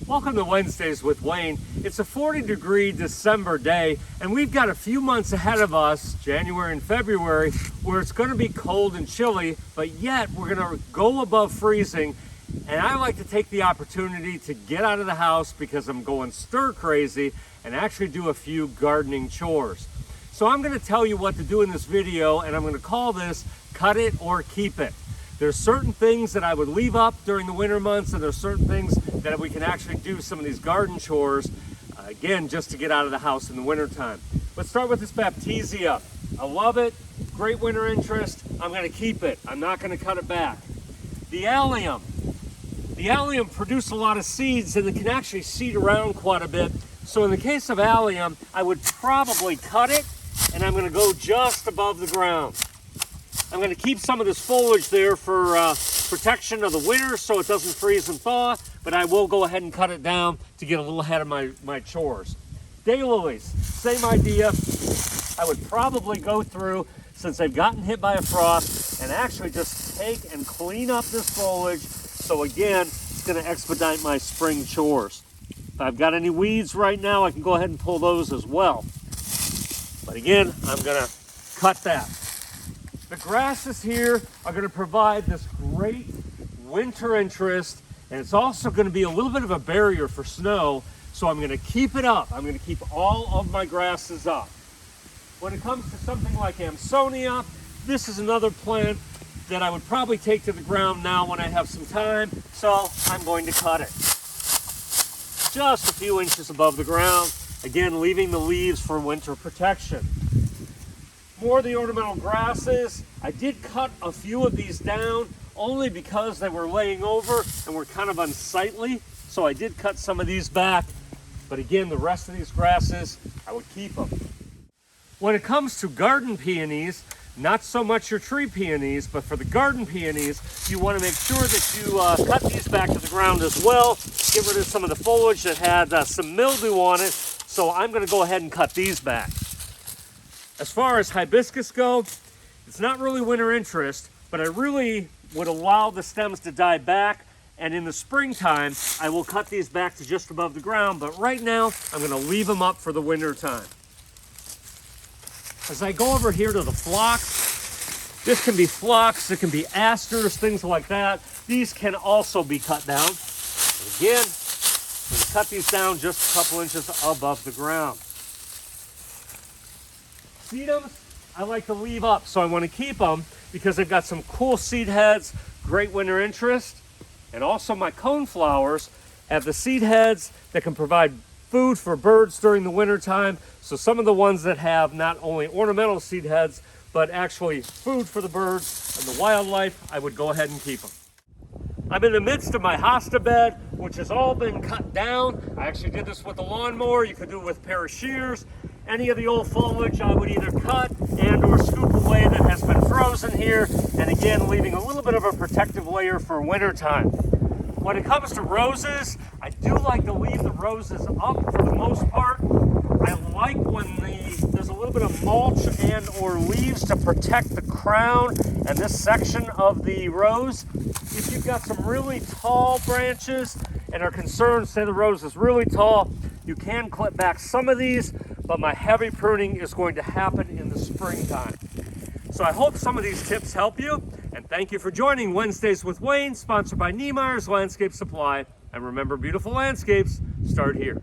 Welcome to Wednesdays with Wayne. It's a 40-degree December day, and we've got a few months ahead of us, January and February, where it's going to be cold and chilly, but yet we're going to go above freezing. And I like to take the opportunity to get out of the house because I'm going stir crazy and actually do a few gardening chores. So I'm going to tell you what to do in this video, and I'm going to call this Cut It or Keep It. There's certain things that I would leave up during the winter months, and there's certain things that we can actually do some of these garden chores, again, just to get out of the house in the winter time. Let's start with this Baptisia. I love it, great winter interest. I'm gonna keep it. I'm not gonna cut it back. The allium. The allium produce a lot of seeds, and it can actually seed around quite a bit. So in the case of allium, I would probably cut it, and I'm gonna go just above the ground. I'm going to keep some of this foliage there for protection of the winter so it doesn't freeze and thaw, but I will go ahead and cut it down to get a little ahead of my chores. Daylilies, same idea. I would probably go through, since they've gotten hit by a frost, and actually just take and clean up this foliage. So again, it's going to expedite my spring chores. If I've got any weeds right now, I can go ahead and pull those as well. But again, I'm going to cut that. The grasses here are going to provide this great winter interest, and it's also going to be a little bit of a barrier for snow, so I'm going to keep it up. I'm going to keep all of my grasses up. When it comes to something like Amsonia, this is another plant that I would probably take to the ground now when I have some time, so I'm going to cut it. Just a few inches above the ground, again leaving the leaves for winter protection. More of the ornamental grasses. I did cut a few of these down only because they were laying over and were kind of unsightly. So I did cut some of these back. But again, the rest of these grasses, I would keep them. When it comes to garden peonies, not so much your tree peonies, but for the garden peonies, you want to make sure that you cut these back to the ground as well. Get rid of some of the foliage that had some mildew on it. So I'm going to go ahead and cut these back. As far as hibiscus go, it's not really winter interest, but I really would allow the stems to die back, and in the springtime, I will cut these back to just above the ground, but right now, I'm gonna leave them up for the winter time. As I go over here to the phlox, this can be phlox, it can be asters, things like that. These can also be cut down. And again, I'm gonna cut these down just a couple inches above the ground. Sedums, I like to leave up, so I want to keep them because they've got some cool seed heads, great winter interest, and also my coneflowers have the seed heads that can provide food for birds during the winter time. So some of the ones that have not only ornamental seed heads, but actually food for the birds and the wildlife, I would go ahead and keep them. I'm in the midst of my hosta bed, which has all been cut down. I actually did this with a lawnmower. You could do it with a pair of shears. Any of the old foliage I would either cut and or scoop away that has been frozen here, and again leaving a little bit of a protective layer for winter time. When it comes to roses, I do like to leave the roses up for the most part. I like when there's a little bit of mulch and or leaves to protect the crown and this section of the rose. If you've got some really tall branches and are concerned, say the rose is really tall, you can clip back some of these, but my heavy pruning is going to happen in the springtime. So I hope some of these tips help you, and thank you for joining Wednesdays with Wayne, sponsored by Niemeyer's Landscape Supply. And remember, beautiful landscapes start here.